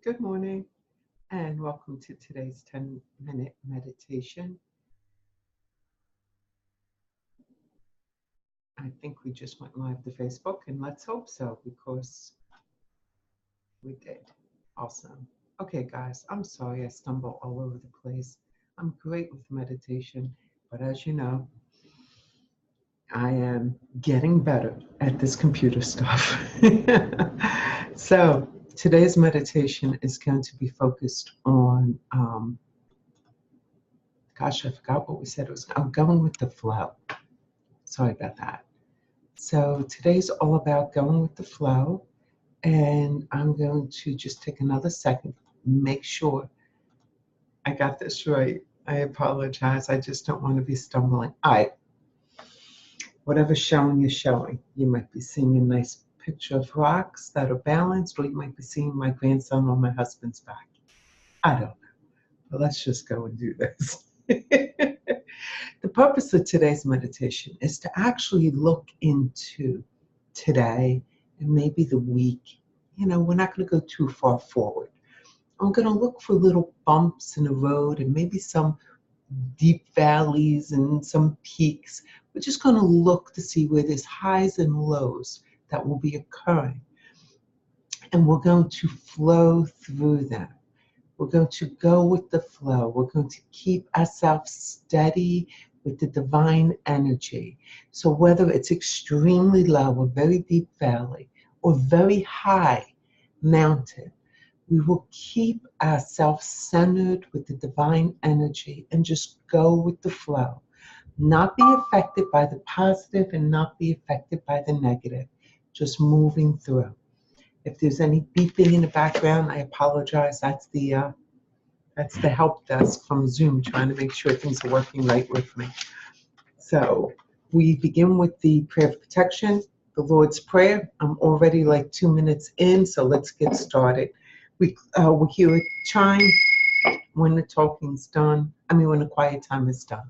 Good morning and welcome to today's 10-minute meditation. I think we just went live to Facebook and let's hope so because we did. Awesome. Okay guys, I'm sorry I stumble all over the place. I'm great with meditation, but as you know, I am getting better at this computer stuff. So today's meditation is going to be focused on, gosh, I forgot what we said. It was going with the flow. Sorry about that. So today's all about going with the flow, and I'm going to just take another second, make sure I got this right. I apologize. I just don't want to be stumbling. All right. Whatever's showing is showing. You might be seeing a nice picture of rocks that are balanced, or you might be seeing my grandson on my husband's back. I don't know. But let's just go and do this. The purpose of today's meditation is to actually look into today and maybe the week. You know, we're not going to go too far forward. I'm going to look for little bumps in the road and maybe some deep valleys and some peaks. We're just going to look to see where there's highs and lows that will be occurring. And we're going to flow through them. We're going to go with the flow. We're going to keep ourselves steady with the divine energy. So whether it's extremely low, a very deep valley, or very high mountain, we will keep ourselves centered with the divine energy and just go with the flow. Not be affected by the positive and not be affected by the negative. Just moving through. If there's any beeping in the background, I apologize. That's the help desk from Zoom trying to make sure things are working right with me. So we begin with the prayer of protection, the Lord's Prayer. I'm already like 2 minutes in, so let's get started. We hear a chime when the talking's done. When the quiet time is done.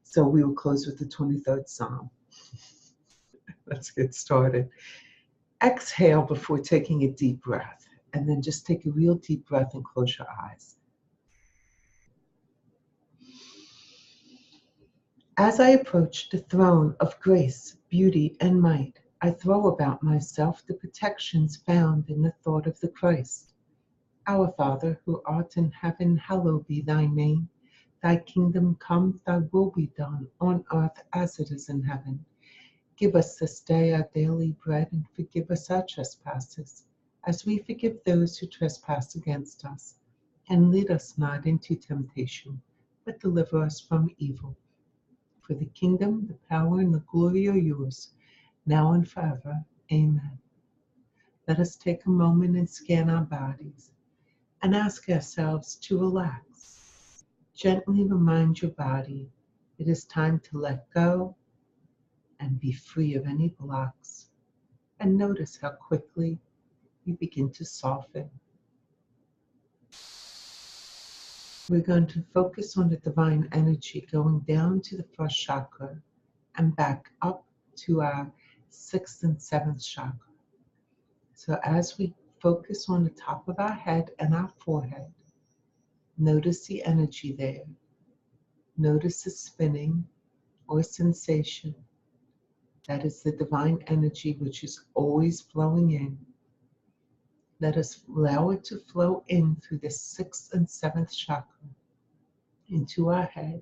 So we will close with the 23rd Psalm. Let's get started. Exhale before taking a deep breath, and then just take a real deep breath and close your eyes. As I approach the throne of grace, beauty, and might, I throw about myself the protections found in the thought of the Christ. Our Father, who art in heaven, hallowed be thy name. Thy kingdom come, thy will be done, on earth as it is in heaven. Give us this day our daily bread, and forgive us our trespasses, as we forgive those who trespass against us. And lead us not into temptation, but deliver us from evil. For the kingdom, the power, and the glory are yours, now and forever. Amen. Let us take a moment and scan our bodies and ask ourselves to relax. Gently remind your body it is time to let go and be free of any blocks. And notice how quickly you begin to soften. We're going to focus on the divine energy going down to the first chakra and back up to our 6th and 7th chakra. So as we focus on the top of our head and our forehead, notice the energy there. Notice the spinning or sensation. That is the divine energy which is always flowing in. Let us allow it to flow in through the 6th and 7th chakra into our head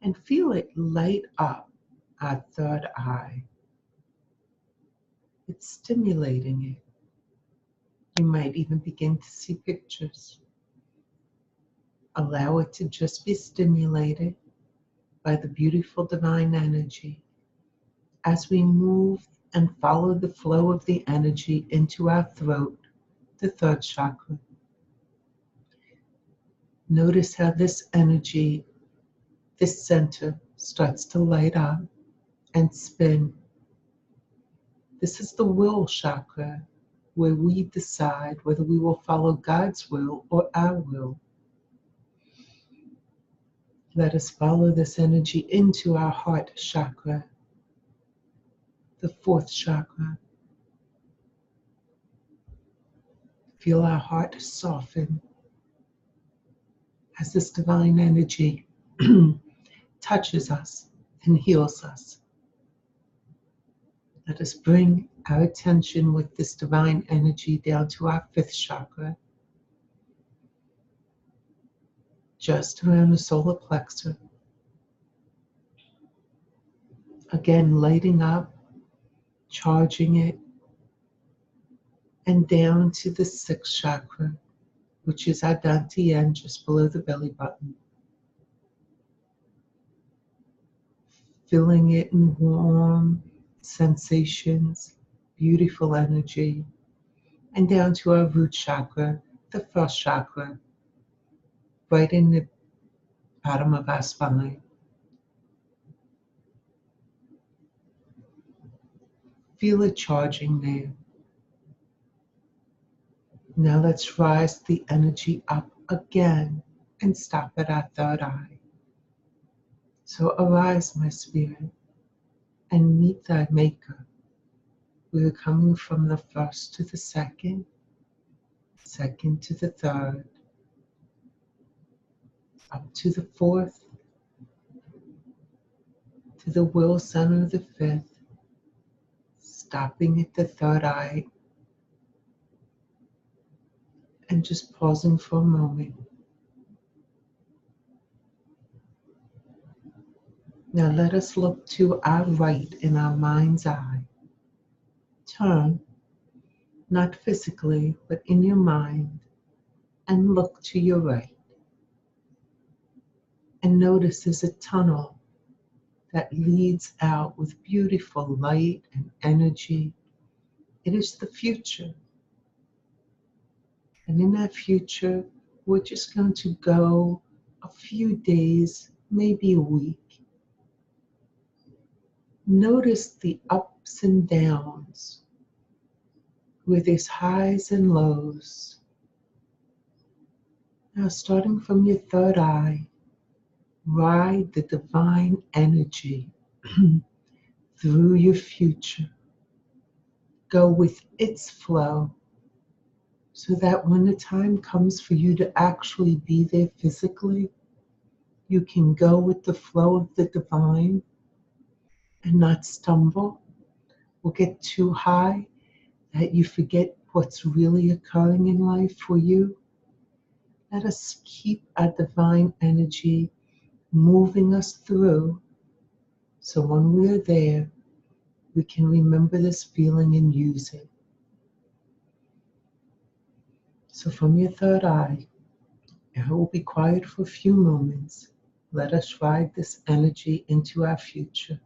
and feel it light up our third eye. It's stimulating it. You might even begin to see pictures. Allow it to just be stimulated by the beautiful divine energy as we move and follow the flow of the energy into our throat, the third chakra. Notice how this energy, this center, starts to light up and spin. This is the will chakra, where we decide whether we will follow God's will or our will. Let us follow this energy into our heart chakra, the 4th chakra. Feel our heart soften as this divine energy touches us and heals us. Let us bring our attention with this divine energy down to our 5th chakra, just around the solar plexus. Again, lighting up, charging it, and down to the 6th chakra, which is our dantian, just below the belly button. Filling it in warm sensations, beautiful energy, and down to our root chakra, the 1st chakra, right in the bottom of our spine. Feel it charging there. Now let's rise the energy up again and stop at our 3rd eye. So arise, my spirit, and meet thy maker. We are coming from the 1st to the 2nd, 2nd to the 3rd, up to the 4th, to the will center of the 5th, stopping at the 3rd eye, and just pausing for a moment. Now let us look to our right in our mind's eye. Turn, not physically, but in your mind, and look to your right. And notice there's a tunnel that leads out with beautiful light and energy. It is the future. And in that future, we're just going to go a few days, maybe a week. Notice the ups and downs, where there's highs and lows. Now, starting from your 3rd eye, ride the divine energy through your future. Go with its flow, so that when the time comes for you to actually be there physically, you can go with the flow of the divine and not stumble or get too high that you forget what's really occurring in life for you. Let us keep our divine energy moving us through, so when we're there, we can remember this feeling and use it. So from your 3rd eye, it will be quiet for a few moments. Let us ride this energy into our future.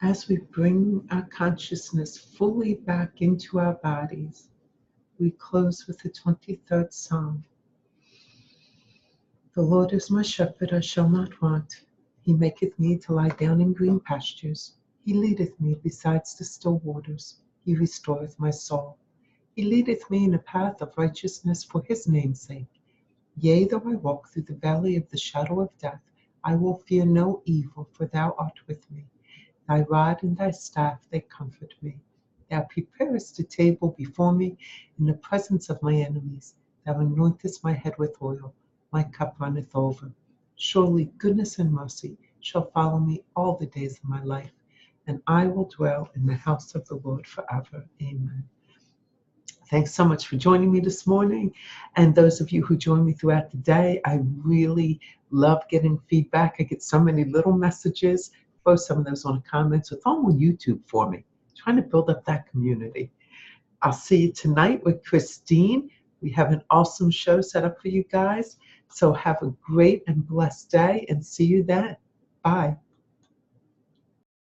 As we bring our consciousness fully back into our bodies, we close with the 23rd Psalm. The Lord is my shepherd, I shall not want. He maketh me to lie down in green pastures. He leadeth me besides the still waters. He restoreth my soul. He leadeth me in a path of righteousness for his name's sake. Yea, though I walk through the valley of the shadow of death, I will fear no evil, for thou art with me. Thy rod and thy staff, they comfort me. Thou preparest a table before me in the presence of my enemies. Thou anointest my head with oil. My cup runneth over. Surely goodness and mercy shall follow me all the days of my life, and I will dwell in the house of the Lord forever. Amen. Thanks so much for joining me this morning. And those of you who join me throughout the day, I really love getting feedback. I get so many little messages. Throw some of those on the comments or throw them on YouTube for me. Trying to build up that community. I'll see you tonight with Christine. We have an awesome show set up for you guys. So have a great and blessed day and see you then. Bye.